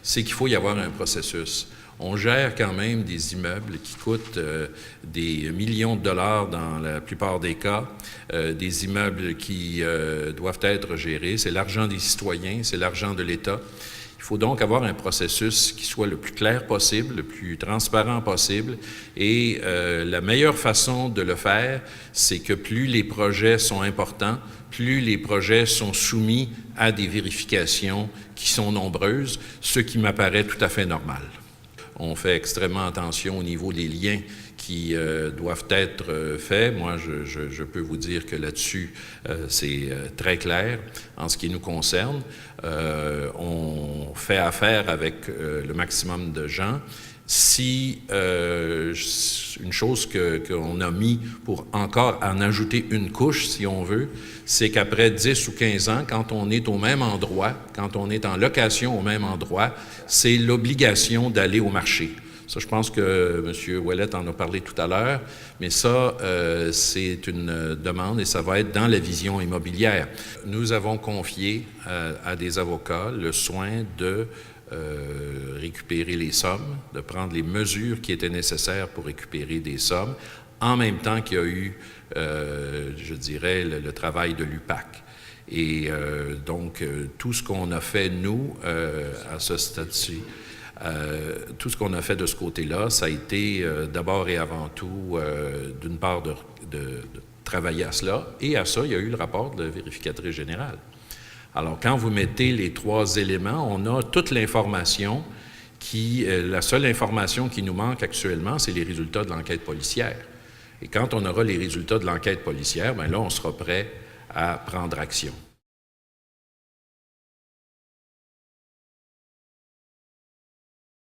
c'est qu'il faut y avoir un processus. On gère quand même des immeubles qui coûtent des millions de dollars dans la plupart des cas, des immeubles qui doivent être gérés. C'est l'argent des citoyens, c'est l'argent de l'État. Il faut donc avoir un processus qui soit le plus clair possible, le plus transparent possible. Et la meilleure façon de le faire, c'est que plus les projets sont importants, plus les projets sont soumis à des vérifications qui sont nombreuses, ce qui m'apparaît tout à fait normal. On fait extrêmement attention au niveau des liens qui doivent être faits. Moi, je peux vous dire que là-dessus, c'est très clair. En ce qui nous concerne, on fait affaire avec le maximum de gens. Si une chose qu'on a mis pour encore en ajouter une couche, si on veut, c'est qu'après 10 ou 15 ans, quand on est au même endroit, quand on est en location au même endroit, c'est l'obligation d'aller au marché. Ça, je pense que M. Ouellet en a parlé tout à l'heure, mais ça, c'est une demande et ça va être dans la vision immobilière. Nous avons confié à des avocats le soin de récupérer les sommes, de prendre les mesures qui étaient nécessaires pour récupérer des sommes, en même temps qu'il y a eu, je dirais, le travail de l'UPAC. Et donc, tout ce qu'on a fait, nous, à ce stade-ci, tout ce qu'on a fait de ce côté-là, ça a été d'abord et avant tout, d'une part, de travailler à cela, et à ça, il y a eu le rapport de la vérificatrice générale. Alors, quand vous mettez les trois éléments, on a toute l'information la seule information qui nous manque actuellement, c'est les résultats de l'enquête policière. Et quand on aura les résultats de l'enquête policière, bien là, on sera prêt à prendre action.